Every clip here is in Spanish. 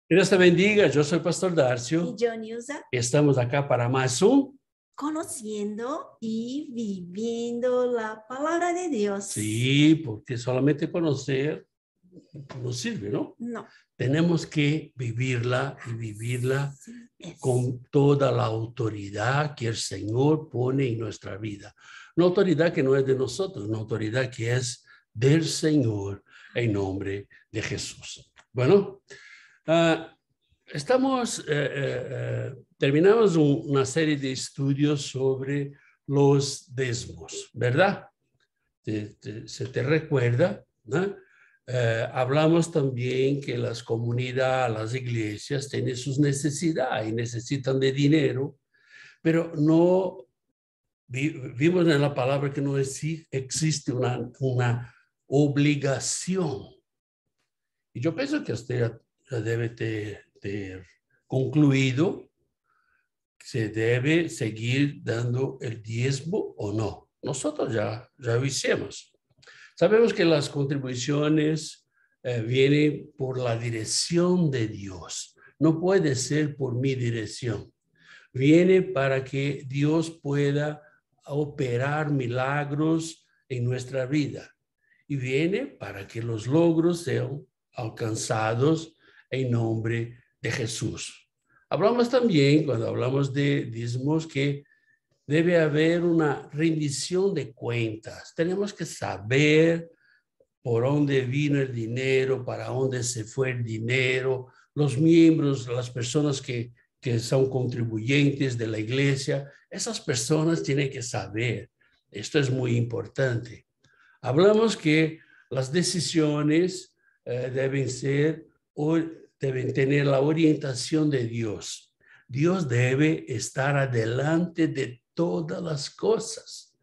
Dios te bendiga, yo soy Pastor Y Darcio yo, Nilsa, y estamos acá para más un. conociendo y viviendo la palabra de Dios. Sí, porque solamente conocer no sirve, ¿no? No, Tenemos que vivirla y vivirla sí es. con toda la autoridad que el Señor pone en nuestra vida. Una autoridad que no es de nosotros, una autoridad que es del Señor en nombre de Jesús. Bueno, terminamos una serie de estudios sobre los diezmos, ¿verdad? Se te recuerda, ¿no? Hablamos también que las comunidades, las iglesias tienen sus necesidades y necesitan de dinero, pero no vimos en la palabra que no existe una obligación. Y yo pienso que usted ya debe ter concluido que se debe seguir dando el diezmo o no. Nosotros ya lo hicimos. Sabemos que las contribuciones vienen por la dirección de Dios. No puede ser por mi dirección. Viene para que Dios pueda operar milagros en nuestra vida. Y viene para que los logros sean alcanzados en nombre de Jesús. Hablamos también, cuando hablamos de diezmos, que debe haber una rendición de cuentas. Tenemos que saber por dónde vino el dinero, para dónde se fue el dinero, los miembros, las personas que son contribuyentes de la iglesia, esas personas tienen que saber. Esto es muy importante. Hablamos que las decisiones deben tener la orientación de Dios. Dios debe estar adelante de todas las cosas.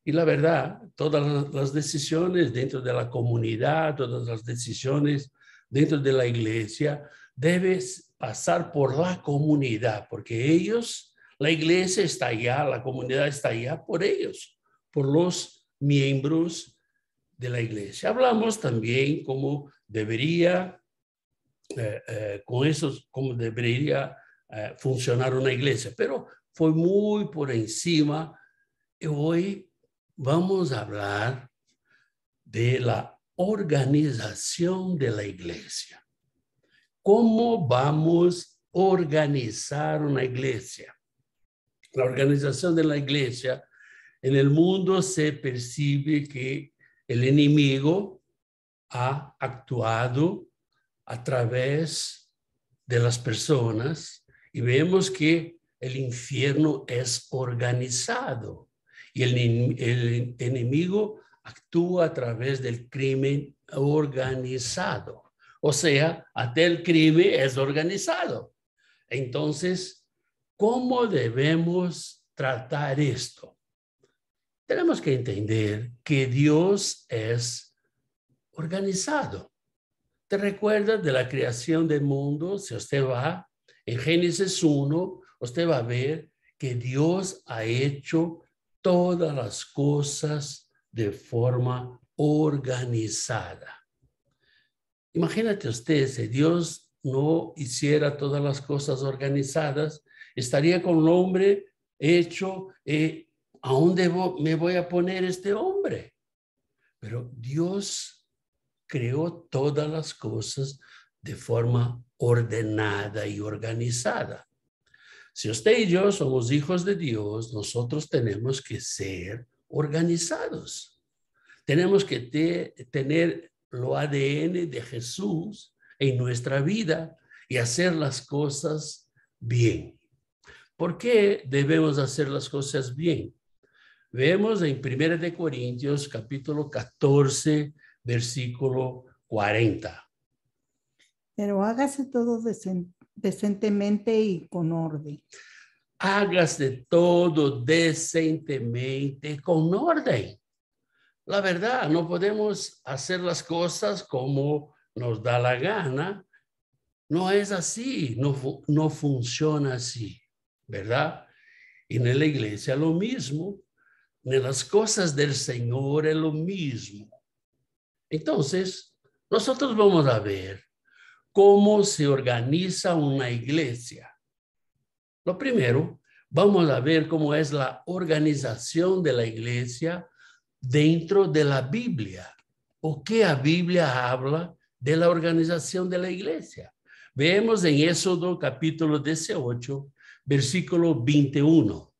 Y la verdad, todas las decisiones dentro de la comunidad, todas las decisiones dentro de la iglesia, deben pasar por la comunidad, porque ellos, la iglesia está allá, la comunidad está allá por ellos, por los miembros de la iglesia. Hablamos también cómo debería, cómo debería funcionar una iglesia, pero fue muy por encima. Y hoy vamos a hablar de la organización de la iglesia. ¿Cómo vamos a organizar una iglesia? La organización de la iglesia en el mundo se percibe que el enemigo ha actuado a través de las personas y vemos que el infierno es organizado y el enemigo actúa a través del crimen organizado. O sea, hasta el crimen es organizado. Entonces, ¿cómo debemos tratar esto? Tenemos que entender que Dios es organizado. ¿Te recuerdas de la creación del mundo? Si usted va en Génesis 1, usted va a ver que Dios ha hecho todas las cosas de forma organizada. Imagínate usted, si Dios no hiciera todas las cosas organizadas, estaría con el hombre hecho, ¿a dónde me voy a poner este hombre? Pero Dios creó todas las cosas de forma ordenada y organizada. Si usted y yo somos hijos de Dios, nosotros tenemos que ser organizados. Tenemos que tener lo ADN de Jesús en nuestra vida y hacer las cosas bien. ¿Por qué debemos hacer las cosas bien? Vemos en 1 de Corintios, capítulo 14, versículo 40. Pero hágase todo decentemente y con orden. Hágase todo decentemente, con orden. La verdad, no podemos hacer las cosas como nos da la gana. No es así, no funciona así, ¿verdad? Y en la iglesia lo mismo, en las cosas del Señor es lo mismo. Entonces, nosotros vamos a ver cómo se organiza una iglesia. Lo primero, vamos a ver cómo es la organización de la iglesia dentro de la Biblia. ¿O qué la Biblia habla de la organización de la iglesia? Vemos en Éxodo capítulo 18, versículo 21.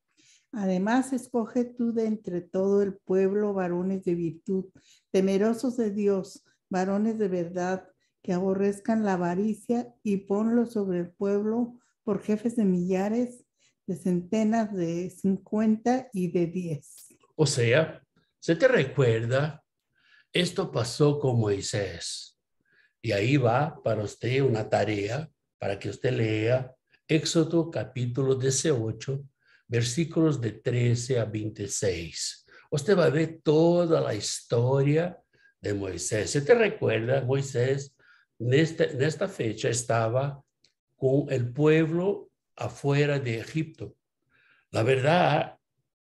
Además, escoge tú de entre todo el pueblo varones de virtud, temerosos de Dios, varones de verdad, que aborrezcan la avaricia, y ponlos sobre el pueblo por jefes de millares, de centenas, de 50 y de 10. O sea, ¿se te recuerda? Esto pasó con Moisés. Y ahí va para usted una tarea para que usted lea Éxodo capítulo 18, versículos de 13 a 26. Usted va a ver toda la historia de Moisés. ¿Se te recuerda? Moisés en esta fecha estaba con el pueblo afuera de Egipto. La verdad,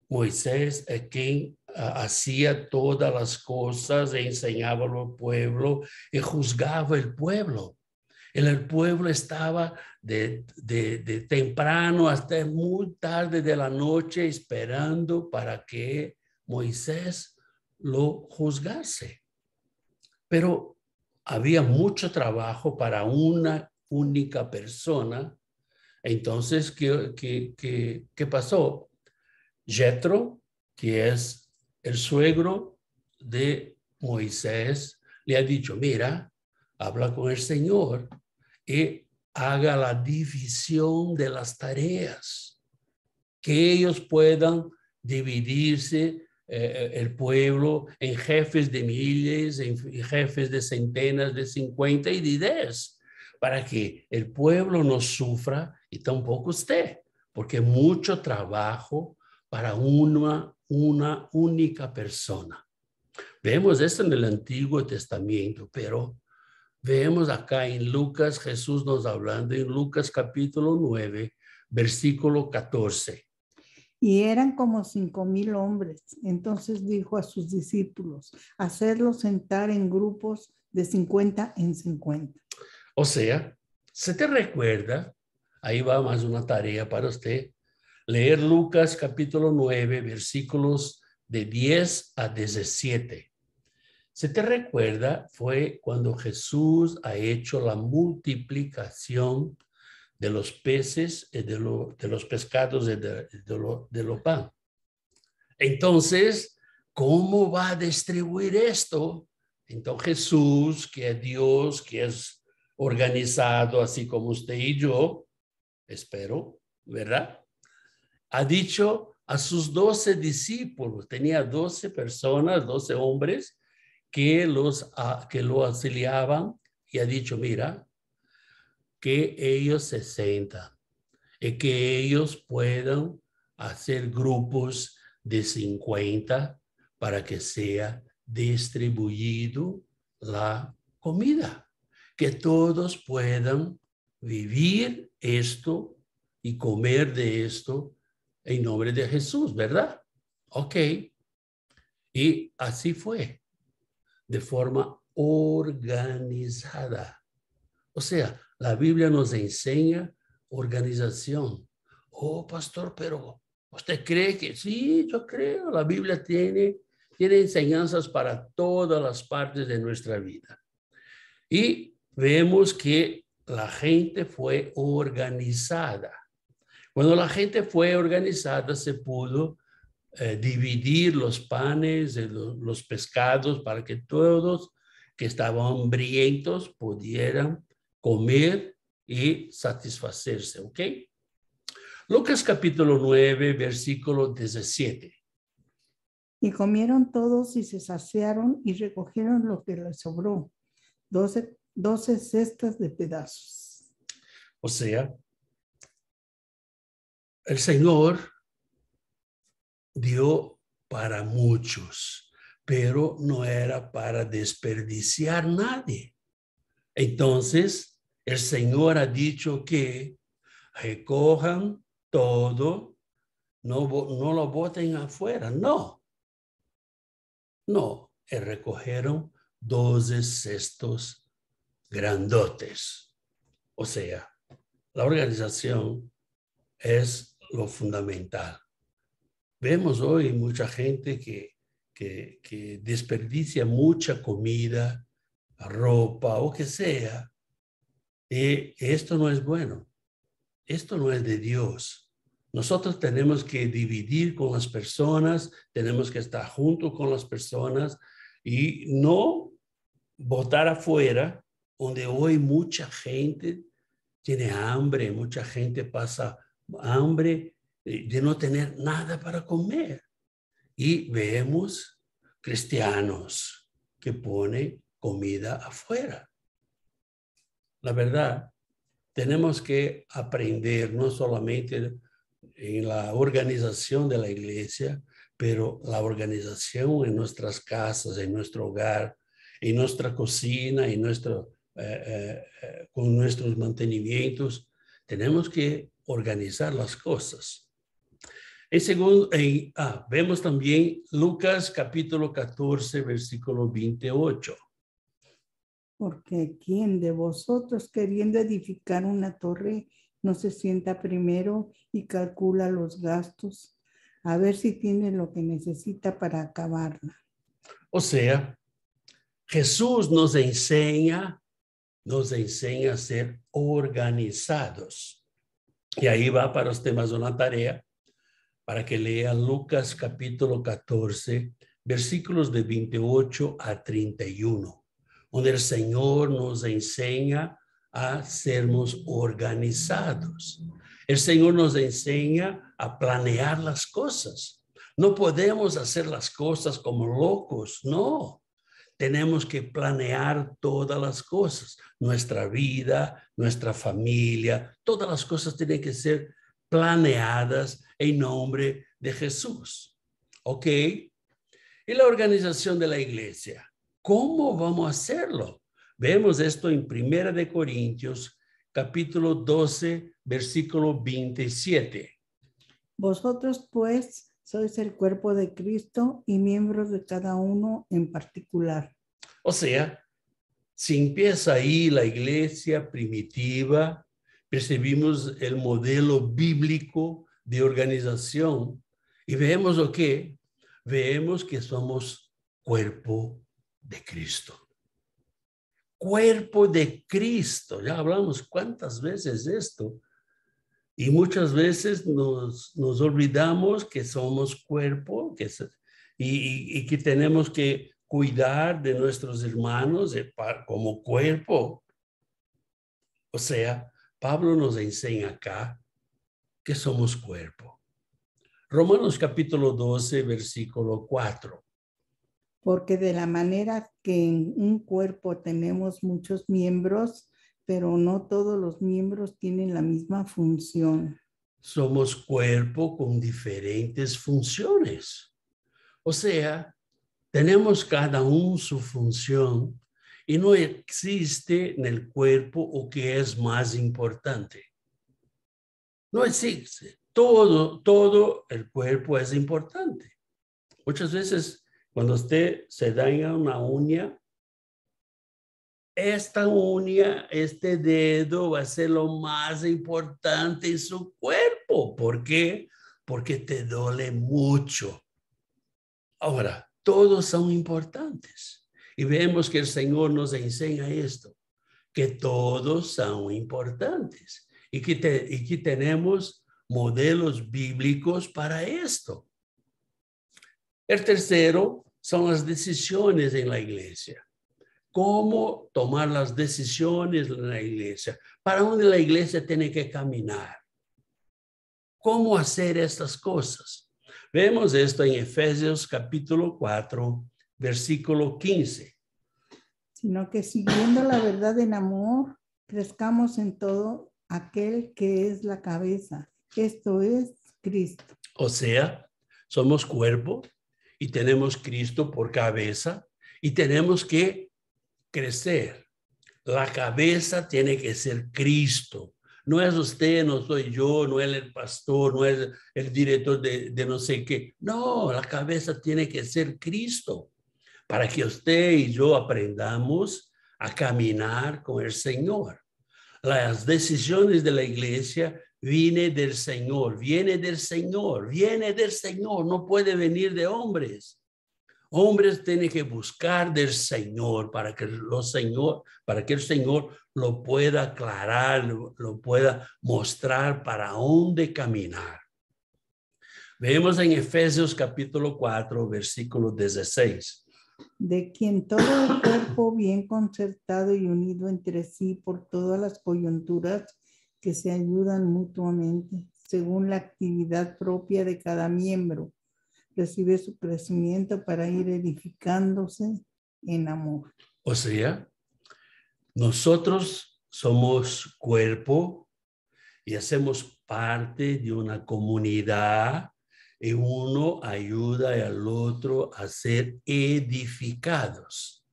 Moisés es quien hacía todas las cosas, enseñaba al pueblo y juzgaba el pueblo. El pueblo estaba de temprano hasta muy tarde de la noche esperando para que Moisés lo juzgase. Pero había mucho trabajo para una única persona. Entonces, ¿qué pasó? Jetro, que es el suegro de Moisés, le ha dicho, mira, habla con el Señor y haga la división de las tareas, que ellos puedan dividirse el pueblo en jefes de miles, en jefes de centenas, de 50 y de 10, para que el pueblo no sufra y tampoco usted, porque mucho trabajo para una única persona. Vemos esto en el Antiguo Testamento, pero vemos acá en Lucas, Jesús nos hablando en Lucas capítulo 9, versículo 14. Y eran como 5,000 hombres. Entonces dijo a sus discípulos, hacerlos sentar en grupos de 50 en 50. O sea, ¿se te recuerda? Ahí va más una tarea para usted. Leer Lucas capítulo 9, versículos de 10 a 17. ¿Se te recuerda? Fue cuando Jesús ha hecho la multiplicación de los peces y de los pescados y de lo pan. Entonces, ¿cómo va a distribuir esto? Entonces Jesús, que es Dios, que es organizado así como usted y yo, espero, ¿verdad? Ha dicho a sus 12 discípulos, tenía 12 personas, 12 hombres que lo auxiliaban, y ha dicho, mira, que ellos se sientan y que ellos puedan hacer grupos de 50 para que sea distribuido la comida, que todos puedan vivir esto y comer de esto en nombre de Jesús, ¿verdad? Ok. Y así fue, de forma organizada. O sea, la Biblia nos enseña organización. Oh, pastor, pero ¿usted cree que? Sí, yo creo. La Biblia tiene enseñanzas para todas las partes de nuestra vida. Y vemos que la gente fue organizada. Cuando la gente fue organizada, se pudo dividir los panes, los pescados, para que todos que estaban hambrientos pudieran comer y satisfacerse, ¿ok? Lucas capítulo 9, versículo 17. Y comieron todos y se saciaron y recogieron lo que les sobró, 12 cestas de pedazos. O sea, el Señor dio para muchos, pero no era para desperdiciar nadie. Entonces, el Señor ha dicho que recojan todo, no lo boten afuera, no. Recogieron 12 cestos grandotes. O sea, la organización es lo fundamental. Vemos hoy mucha gente que desperdicia mucha comida, ropa o que sea. Y esto no es bueno. Esto no es de Dios. Nosotros tenemos que dividir con las personas, tenemos que estar junto con las personas y no botar afuera, donde hoy mucha gente tiene hambre, mucha gente pasa hambre de no tener nada para comer. Y vemos cristianos que ponen comida afuera. La verdad, tenemos que aprender no solamente en la organización de la iglesia, pero la organización en nuestras casas, en nuestro hogar, en nuestra cocina, en con nuestros mantenimientos. Tenemos que organizar las cosas. Vemos también Lucas capítulo 14, versículo 28. Porque ¿quién de vosotros, queriendo edificar una torre, no se sienta primero y calcula los gastos, a ver si tiene lo que necesita para acabarla? O sea, Jesús nos enseña a ser organizados. Y ahí va para los temas de una tarea, para que lean Lucas capítulo 14, versículos de 28 a 31. Donde el Señor nos enseña a sermos organizados. El Señor nos enseña a planear las cosas. No podemos hacer las cosas como locos, no. Tenemos que planear todas las cosas. Nuestra vida, nuestra familia, todas las cosas tienen que ser planeadas en nombre de Jesús. ¿Ok? Y la organización de la iglesia. ¿Cómo vamos a hacerlo? Vemos esto en 1 de Corintios, capítulo 12, versículo 27. Vosotros, pues, sois el cuerpo de Cristo y miembros de cada uno en particular. O sea, si empieza ahí la iglesia primitiva, percibimos el modelo bíblico de organización y vemos lo que vemos que somos cuerpo de Cristo. Cuerpo de Cristo. Ya hablamos cuántas veces de esto. Y muchas veces nos olvidamos que somos cuerpo y que tenemos que cuidar de nuestros hermanos como cuerpo. O sea, Pablo nos enseña acá que somos cuerpo. Romanos capítulo 12, versículo 4. Porque de la manera que en un cuerpo tenemos muchos miembros, pero no todos los miembros tienen la misma función. Somos cuerpo con diferentes funciones. O sea, tenemos cada uno su función y no existe en el cuerpo o que es más importante. No existe. Todo el cuerpo es importante. Muchas veces cuando usted se daña una uña, esta uña, este dedo va a ser lo más importante en su cuerpo. ¿Por qué? Porque te duele mucho. Ahora, todos son importantes. Y vemos que el Señor nos enseña esto, que todos son importantes. Y que tenemos modelos bíblicos para esto. El tercero son las decisiones en la iglesia. Cómo tomar las decisiones en la iglesia. Para dónde la iglesia tiene que caminar. Cómo hacer estas cosas. Vemos esto en Efesios capítulo 4, versículo 15. Sino que siguiendo la verdad en amor, crezcamos en todo aquel que es la cabeza. Esto es Cristo. O sea, somos cuerpo y tenemos Cristo por cabeza y tenemos que crecer. La cabeza tiene que ser Cristo. No es usted, no soy yo, no es el pastor, no es el director de no sé qué. No, la cabeza tiene que ser Cristo para que usted y yo aprendamos a caminar con el Señor. Las decisiones de la iglesia vienen del Señor, viene del Señor, viene del Señor, no puede venir de hombres. Hombres tienen que buscar del Señor para que el Señor lo pueda aclarar, lo pueda mostrar para dónde caminar. Vemos en Efesios capítulo 4, versículo 16. De quien todo el cuerpo bien concertado y unido entre sí por todas las coyunturas que se ayudan mutuamente, según la actividad propia de cada miembro, recibe su crecimiento para ir edificándose en amor. O sea, nosotros somos cuerpo y hacemos parte de una comunidad y uno ayuda al otro a ser edificados.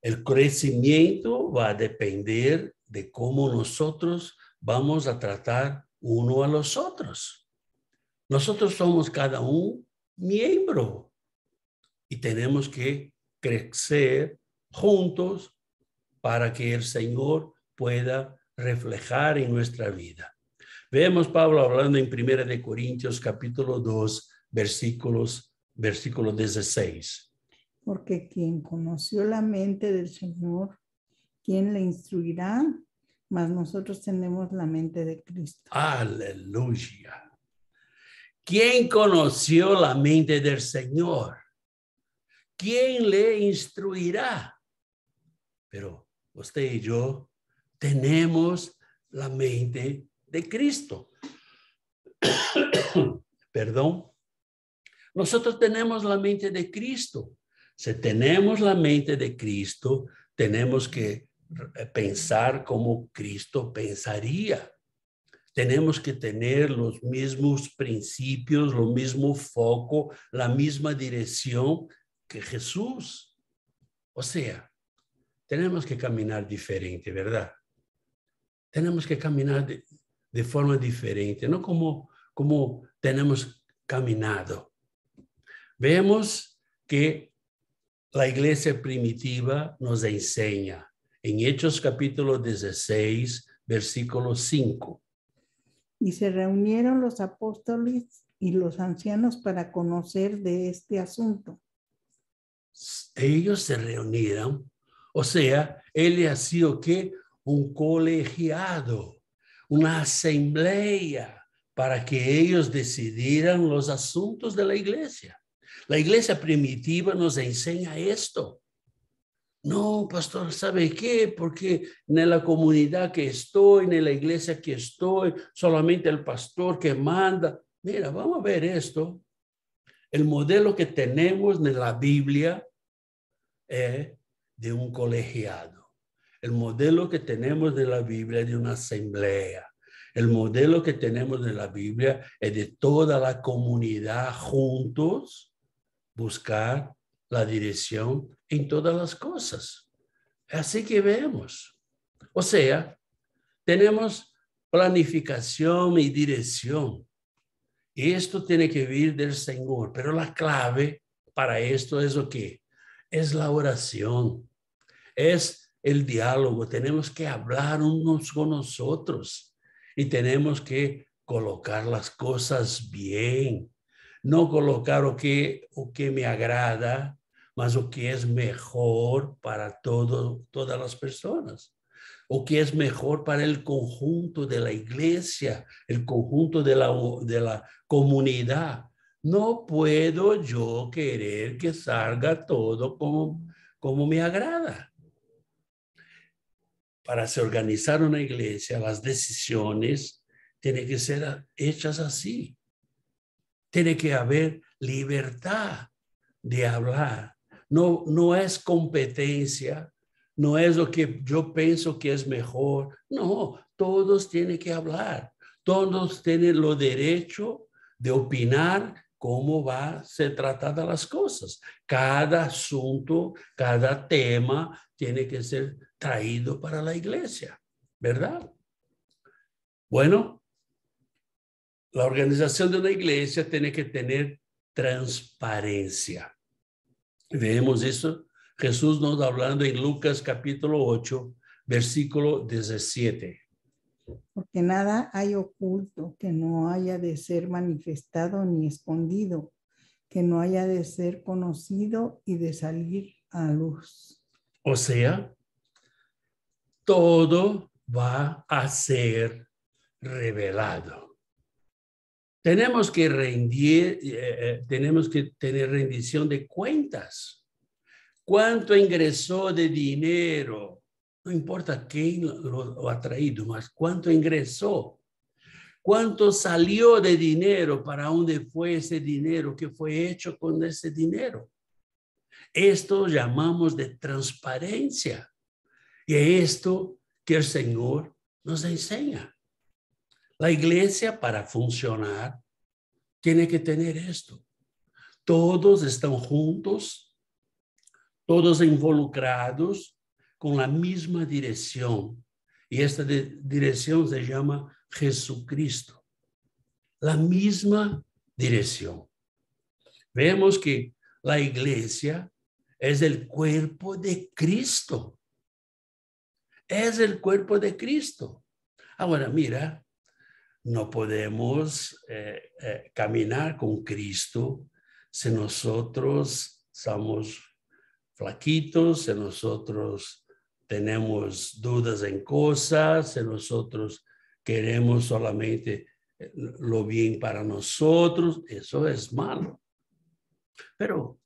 El crecimiento va a depender de cómo nosotros vamos a tratar uno a los otros. Nosotros somos cada uno miembro y tenemos que crecer juntos para que el Señor pueda reflejar en nuestra vida. Vemos Pablo hablando en 1 Corintios capítulo 2, versículo 16. Porque quien conoció la mente del Señor, ¿quién le instruirá? Mas nosotros tenemos la mente de Cristo. Aleluya. ¿Quién conoció la mente del Señor? ¿Quién le instruirá? Pero usted y yo tenemos la mente de Cristo. Perdón. Nosotros tenemos la mente de Cristo. Si tenemos la mente de Cristo, tenemos que pensar como Cristo pensaría. Tenemos que tener los mismos principios, lo mismo foco, la misma dirección que Jesús. O sea, tenemos que caminar diferente, ¿verdad? Tenemos que caminar de forma diferente, no como tenemos caminado. Vemos que la iglesia primitiva nos enseña en Hechos capítulo 16, versículo 5. Y se reunieron los apóstoles y los ancianos para conocer de este asunto. Ellos se reunieron, o sea, él ha sido ¿qué? Un colegiado, una asamblea para que ellos decidieran los asuntos de la iglesia. La iglesia primitiva nos enseña esto. No, pastor, ¿sabe qué? Porque en la comunidad que estoy, en la iglesia que estoy, solamente el pastor que manda. Mira, vamos a ver esto. El modelo que tenemos en la Biblia es de un colegiado. El modelo que tenemos en la Biblia es de una asamblea. El modelo que tenemos en la Biblia es de toda la comunidad juntos buscar la dirección en todas las cosas. Así que vemos. O sea, tenemos planificación y dirección. Y esto tiene que venir del Señor. Pero la clave para esto es lo que es la oración. Es el diálogo. Tenemos que hablar unos con nosotros. Y tenemos que colocar las cosas bien. No colocar o que me agrada, mas o que es mejor para todas las personas. O que es mejor para el conjunto de la iglesia, el conjunto de la comunidad. No puedo yo querer que salga todo como me agrada. Para se organizar una iglesia, las decisiones tienen que ser hechas así. Tiene que haber libertad de hablar. No es competencia, no es lo que yo pienso que es mejor. No, todos tienen que hablar. Todos tienen el derecho de opinar cómo va a ser tratada las cosas. Cada asunto, cada tema tiene que ser traído para la iglesia, ¿verdad? Bueno, la organización de una iglesia tiene que tener transparencia. Vemos eso, Jesús nos hablando en Lucas capítulo 8, versículo 17. porque nada hay oculto que no haya de ser manifestado ni escondido, que no haya de ser conocido y de salir a luz. O sea, todo va a ser revelado. Tenemos que tenemos que tener rendición de cuentas. ¿Cuánto ingresó de dinero? No importa quién lo ha traído, mas cuánto ingresó. ¿Cuánto salió de dinero? ¿Para dónde fue ese dinero? ¿Qué fue hecho con ese dinero? Esto llamamos de transparencia. Y es esto que el Señor nos enseña. La iglesia, para funcionar, tiene que tener esto. Todos están juntos, todos involucrados con la misma dirección. Y esta dirección se llama Jesucristo. La misma dirección. Vemos que la iglesia es el cuerpo de Cristo. Es el cuerpo de Cristo. Ahora, mira, no podemos caminar con Cristo si nosotros somos flaquitos, si nosotros tenemos dudas en cosas, si nosotros queremos solamente lo bien para nosotros. Eso es malo. Pero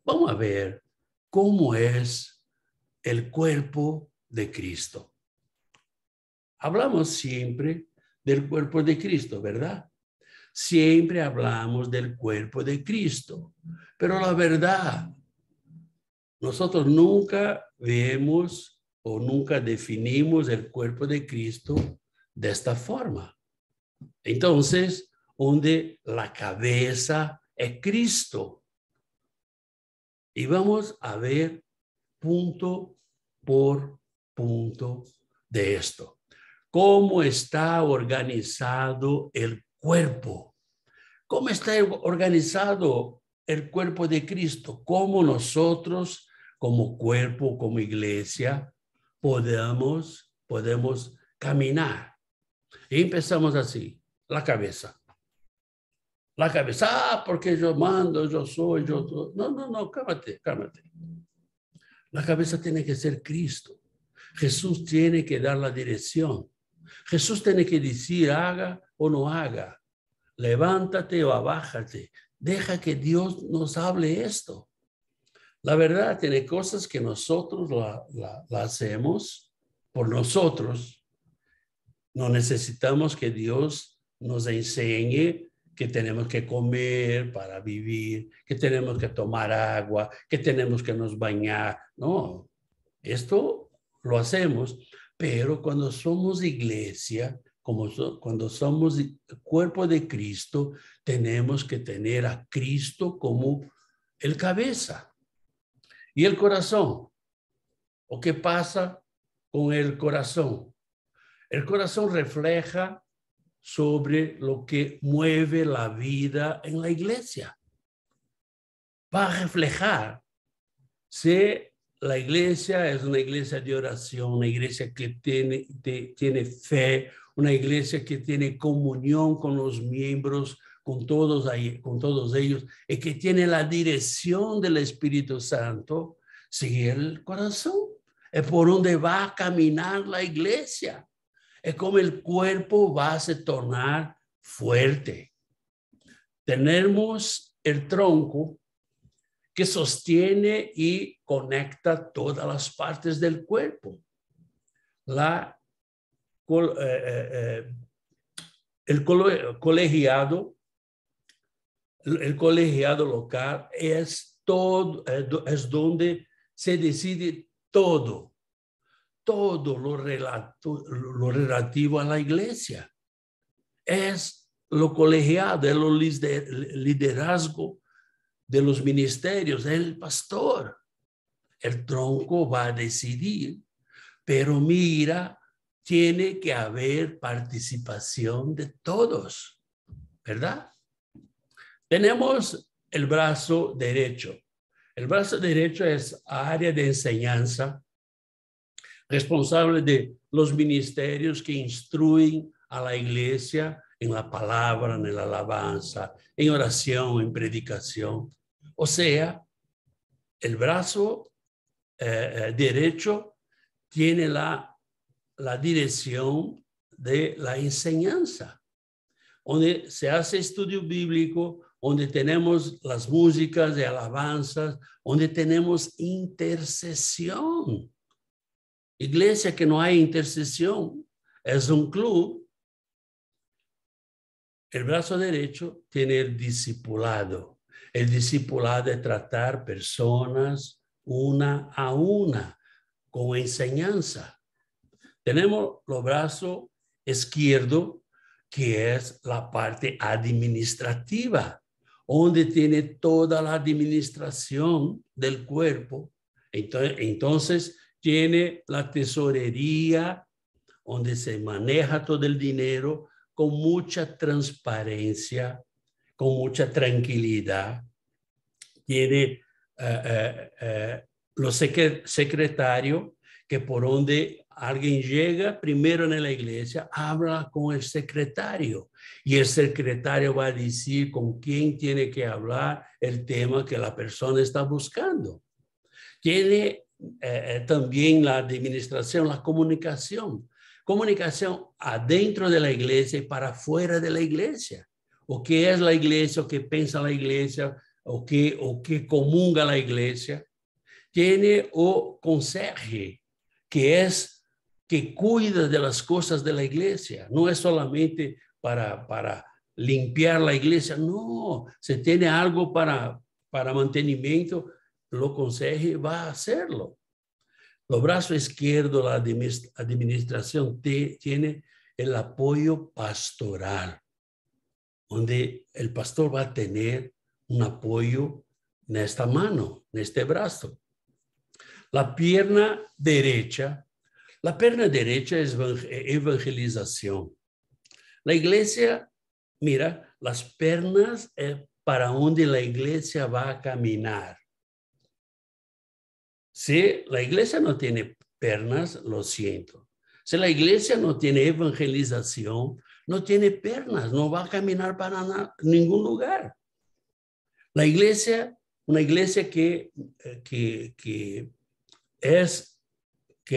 vamos a ver cómo es el cuerpo de Cristo. Hablamos siempre del cuerpo de Cristo, ¿verdad? Siempre hablamos del cuerpo de Cristo, pero la verdad, nosotros nunca vemos o nunca definimos el cuerpo de Cristo de esta forma. Entonces, donde la cabeza es Cristo. Y vamos a ver punto por punto de esto. ¿Cómo está organizado el cuerpo? ¿Cómo está organizado el cuerpo de Cristo? ¿Cómo nosotros, como cuerpo, como iglesia, podemos caminar? Y empezamos así, la cabeza. La cabeza, porque yo mando, yo soy, yo... No, cálmate. La cabeza tiene que ser Cristo. Jesús tiene que dar la dirección. Jesús tiene que decir, haga o no haga. Levántate o abájate. Deja que Dios nos hable esto. La verdad, tiene cosas que nosotros la hacemos por nosotros. No necesitamos que Dios nos enseñe que tenemos que comer para vivir, que tenemos que tomar agua, que tenemos que nos bañar. No, esto lo hacemos, pero cuando somos iglesia, cuando somos cuerpo de Cristo, tenemos que tener a Cristo como el cabeza. Y el corazón, ¿o qué pasa con el corazón? El corazón refleja sobre lo que mueve la vida en la iglesia. Va a reflejar si la iglesia es una iglesia de oración, una iglesia que tiene fe, una iglesia que tiene comunión con los miembros, con todos ellos, y que tiene la dirección del Espíritu Santo. Sigue el corazón. Es por donde va a caminar la iglesia. Es como el cuerpo va a se tornar fuerte. Tenemos el tronco que sostiene y conecta todas las partes del cuerpo. El colegiado local es todo, es donde se decide todo lo relativo a la iglesia. Es lo colegiado, es lo liderazgo de los ministerios, el pastor. El tronco va a decidir, pero mira, tiene que haber participación de todos, ¿verdad? Tenemos el brazo derecho. El brazo derecho es área de enseñanza, responsable de los ministerios que instruyen a la iglesia en la palabra, en la alabanza, en oración, en predicación. O sea, el brazo derecho tiene la dirección de la enseñanza, donde se hace estudio bíblico, donde tenemos las músicas de alabanzas, donde tenemos intercesión. Iglesia que no hay intercesión es un club. El brazo derecho tiene el discipulado. El discipulado es tratar personas una a una con enseñanza. Tenemos el brazo izquierdo, que es la parte administrativa, donde tiene toda la administración del cuerpo. Entonces tiene la tesorería, donde se maneja todo el dinero con mucha transparencia, con mucha tranquilidad. Tiene los secretarios, que por donde alguien llega primero en la iglesia, habla con el secretario, y el secretario va a decir con quién tiene que hablar el tema que la persona está buscando. Tiene también la administración, la comunicación adentro de la iglesia y para afuera de la iglesia. O qué es la iglesia, o qué piensa la iglesia, o qué comunga la iglesia. Tiene o conserje, que cuida de las cosas de la iglesia. No es solamente para limpiar la iglesia, no. Se tiene algo para mantenimiento, lo conserje va a hacerlo. El brazo izquierdo, la administración, tiene el apoyo pastoral, donde el pastor va a tener un apoyo en esta mano, en este brazo. La pierna derecha es evangelización. La iglesia, mira, las piernas es para donde la iglesia va a caminar. Si la iglesia no tiene piernas, lo siento. Si la iglesia no tiene evangelización, no tiene piernas, no va a caminar para ningún lugar. La iglesia, una iglesia que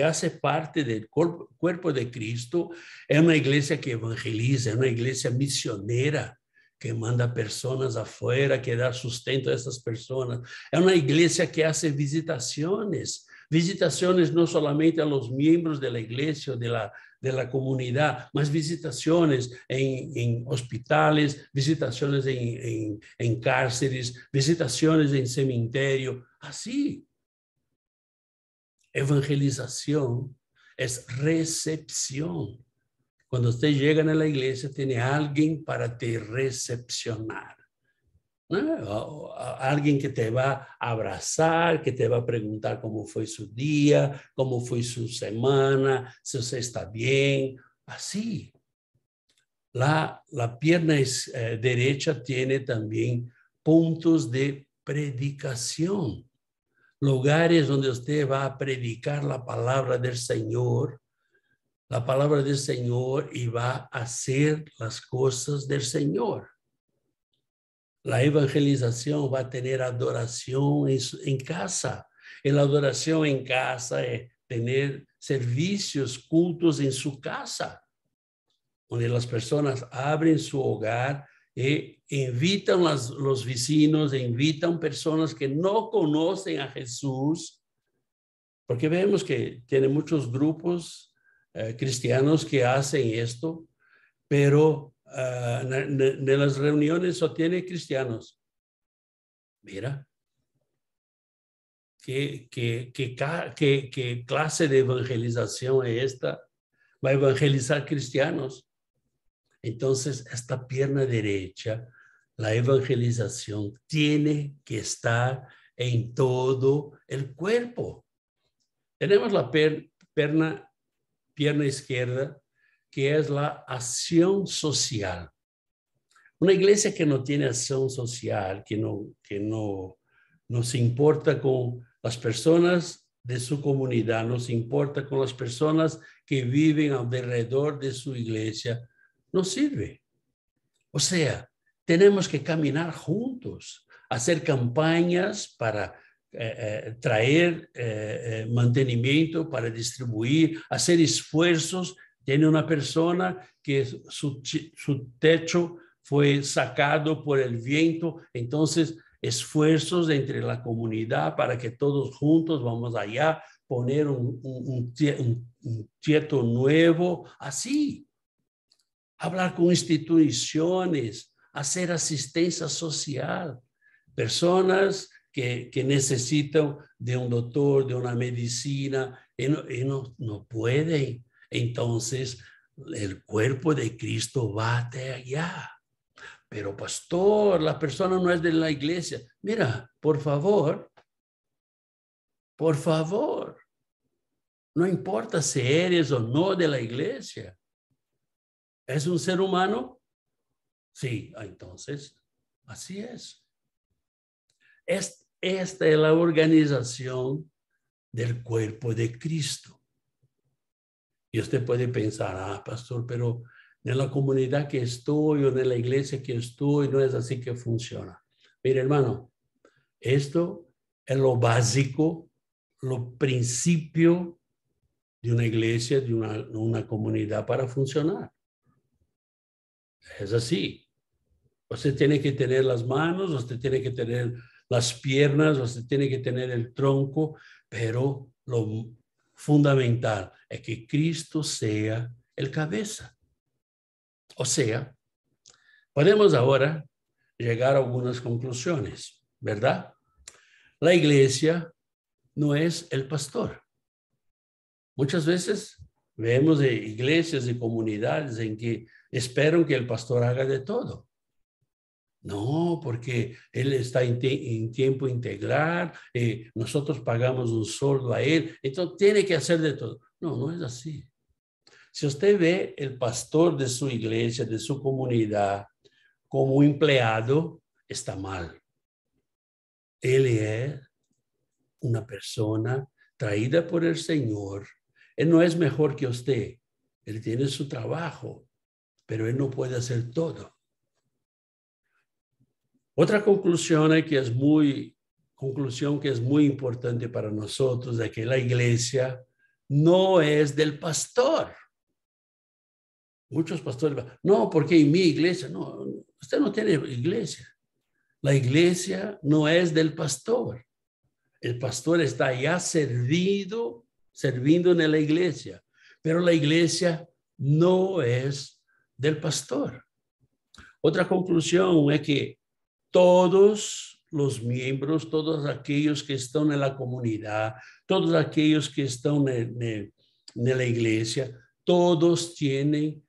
hace parte del cuerpo de Cristo, es una iglesia que evangeliza, es una iglesia misionera, que manda personas afuera, que da sustento a essas personas. É uma igreja que hace visitaciones no solamente a los miembros de la iglesia, de la comunidad, mas visitaciones en hospitales, visitaciones en cárceles, visitaciones en cementerio, así. Evangelización es recepción. Cuando usted llega a la iglesia, tiene alguien para te recepcionar, ¿no? Alguien que te va a abrazar, que te va a preguntar cómo fue su día, cómo fue su semana, si usted está bien, así. La pierna derecha tiene también puntos de predicación, lugares donde usted va a predicar la palabra del Señor, y va a hacer las cosas del Señor. La evangelización va a tener adoración en casa. Y la adoración en casa es tener servicios, cultos en su casa, donde las personas abren su hogar e invitan los vecinos, invitan personas que no conocen a Jesús, porque vemos que tiene muchos grupos cristianos que hacen esto, pero en las reuniones solo tiene cristianos. Mira, ¿qué clase de evangelización es esta? Va a evangelizar cristianos. Entonces, esta pierna derecha, la evangelización, tiene que estar en todo el cuerpo. Tenemos la pierna izquierda, que es la acción social. Una iglesia que no tiene acción social, que no se importa con las personas de su comunidad, nos importa con las personas que viven alrededor de su iglesia, no sirve. O sea, tenemos que caminar juntos, hacer campañas para traer mantenimiento, para distribuir, hacer esfuerzos. Tiene una persona que su techo fue sacado por el viento, entonces esfuerzos entre la comunidad para que todos juntos vamos allá, poner un techo nuevo, así. Hablar con instituciones, hacer asistencia social, personas que necesitan de un doctor, de una medicina, y no pueden. Entonces, el cuerpo de Cristo va hasta allá. Pero pastor, la persona no es de la iglesia. Mira, por favor, no importa si eres o no de la iglesia. ¿Es un ser humano? Sí, entonces, así es. Esta es la organización del cuerpo de Cristo. Y usted puede pensar, pastor, pero en la comunidad que estoy o en la iglesia que estoy, no es así que funciona. Mire, hermano, esto es lo básico, lo principio de una iglesia, de una comunidad para funcionar. Es así. Usted tiene que tener las manos, usted tiene que tener las piernas, usted tiene que tener el tronco, pero lo fundamental es que Cristo sea el cabeza. O sea, podemos ahora llegar a algunas conclusiones, ¿verdad? La iglesia no es el pastor. Muchas veces vemos de iglesias y comunidades en que esperan que el pastor haga de todo. No, porque él está en tiempo integral, nosotros pagamos un sueldo a él, entonces tiene que hacer de todo. No, no es así. Si usted ve el pastor de su iglesia, de su comunidad, como un empleado, está mal. Él es una persona traída por el Señor. Él no es mejor que usted. Él tiene su trabajo, pero él no puede hacer todo. Otra conclusión que es muy importante para nosotros es que la iglesia no es del pastor. Muchos pastores van, no, porque en mi iglesia, no, usted no tiene iglesia. La iglesia no es del pastor. El pastor está ya servindo en la iglesia, pero la iglesia no es del pastor. Otra conclusión es que todos los miembros, todos aquellos que están en la comunidad, todos aquellos que están en la iglesia, todos tienen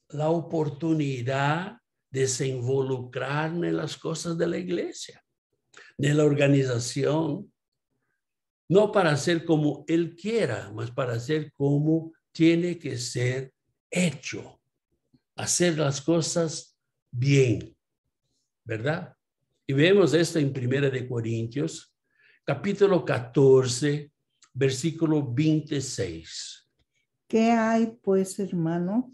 la oportunidad de se involucrar en las cosas de la iglesia, en la organización, no para hacer como él quiera, mas para hacer como tiene que ser hecho, hacer las cosas bien, ¿verdad? Y vemos esto en 1 Corintios, capítulo 14, versículo 26. ¿Qué hay, pues, hermanos?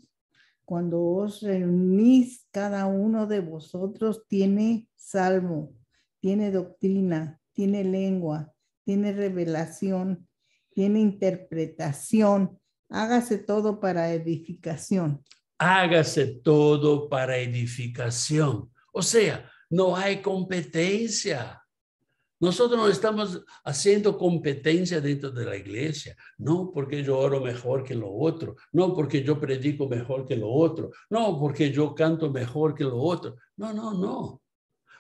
Cuando os reunís, cada uno de vosotros tiene salmo, tiene doctrina, tiene lengua, tiene revelación, tiene interpretación. Hágase todo para edificación. Hágase todo para edificación. O sea, no hay competencia. Nosotros no estamos haciendo competencia dentro de la iglesia. No porque yo oro mejor que lo otro. No porque yo predico mejor que lo otro. No porque yo canto mejor que lo otro. No, no, no.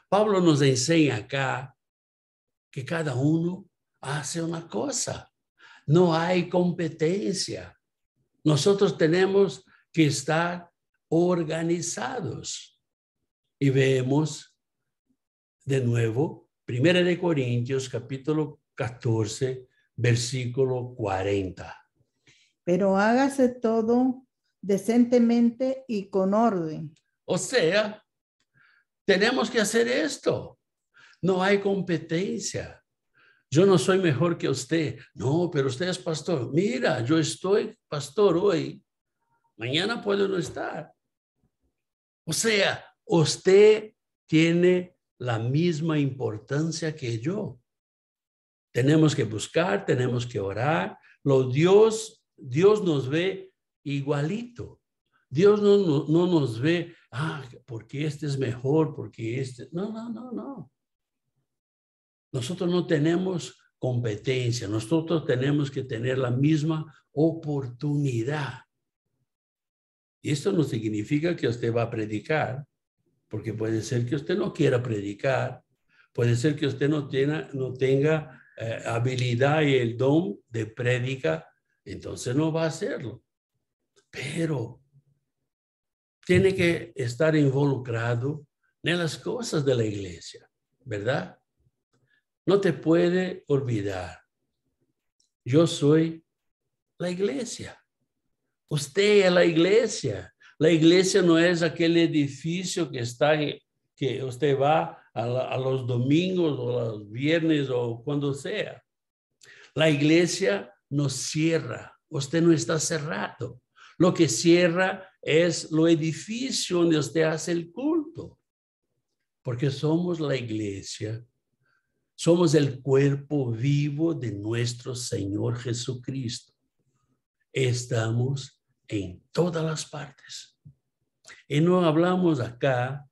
Pablo nos enseña acá que cada uno hace una cosa. No hay competencia. Nosotros tenemos que estar organizados. Y vemos de nuevo 1 Corintios, capítulo 14, versículo 40. Pero hágase todo decentemente y con orden. O sea, tenemos que hacer esto. No hay competencia. Yo no soy mejor que usted. No, pero usted es pastor. Mira, yo estoy pastor hoy. Mañana puedo no estar. O sea, usted tiene la misma importancia que yo. Tenemos que buscar, tenemos que orar. Dios nos ve igualito. Dios no nos ve, porque este es mejor, porque este... No. Nosotros no tenemos competencia. Nosotros tenemos que tener la misma oportunidad. Y esto no significa que usted va a predicar, porque puede ser que usted no quiera predicar. Puede ser que usted no tenga habilidad y el don de prédica, entonces no va a hacerlo. Pero tiene que estar involucrado en las cosas de la iglesia, ¿verdad? No te puede olvidar. Yo soy la iglesia. Usted es la iglesia. La iglesia no es aquel edificio que está, que usted va a los domingos o los viernes o cuando sea. La iglesia nos cierra. Usted no está cerrado. Lo que cierra es lo edificio donde usted hace el culto. Porque somos la iglesia. Somos el cuerpo vivo de nuestro Señor Jesucristo. Estamos en todas las partes. Y no hablamos acá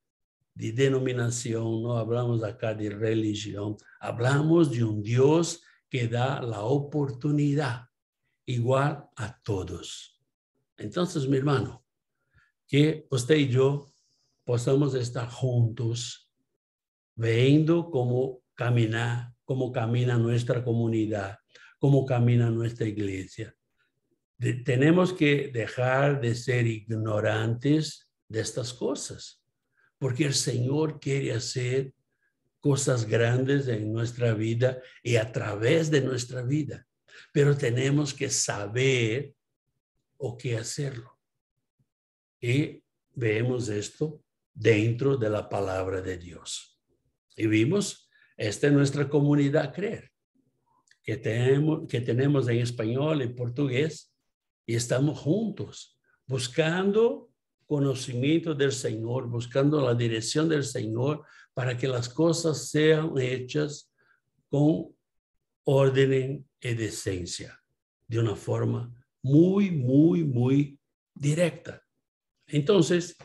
de denominación, no hablamos acá de religión. Hablamos de un Dios que da la oportunidad igual a todos. Entonces, mi hermano, que usted y yo podamos estar juntos, viendo cómo camina nuestra comunidad, cómo camina nuestra iglesia. Tenemos que dejar de ser ignorantes de estas cosas, porque el Señor quiere hacer cosas grandes en nuestra vida y a través de nuestra vida, pero tenemos que saber o qué hacerlo. Y vemos esto dentro de la palabra de Dios. Y vimos, esta es nuestra comunidad Creer, que tenemos en español y portugués, y estamos juntos, buscando conocimiento del Señor, buscando la dirección del Señor para que las cosas sean hechas con orden y decencia, de una forma muy directa. Entonces,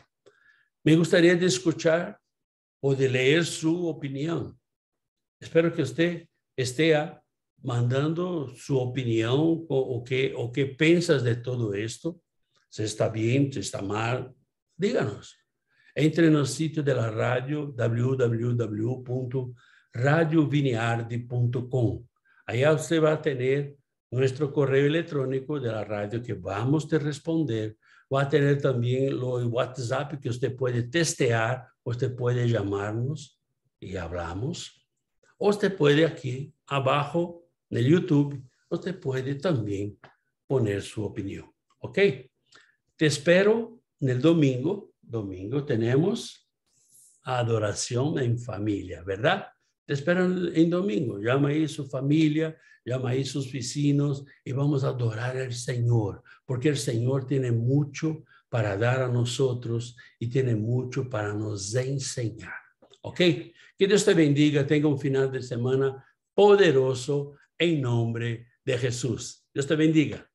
me gustaría de escuchar o de leer su opinión. Espero que usted esté mandando su opinión o qué piensas de todo esto. Si está bien, si está mal, díganos. Entre en el sitio de la radio www.radioviniardi.com. Allá usted va a tener nuestro correo electrónico de la radio que vamos a responder. Va a tener también el WhatsApp que usted puede testear, usted puede llamarnos y hablamos. O usted puede aquí abajo en el YouTube, usted puede también poner su opinión. ¿Ok? Te espero en el domingo. Domingo tenemos adoración en familia, ¿verdad? Te espero en domingo. Llama ahí su familia, llama ahí sus vecinos y vamos a adorar al Señor, porque el Señor tiene mucho para dar a nosotros y tiene mucho para nos enseñar. ¿Ok? Que Dios te bendiga, tenga un final de semana poderoso en nombre de Jesús. Dios te bendiga.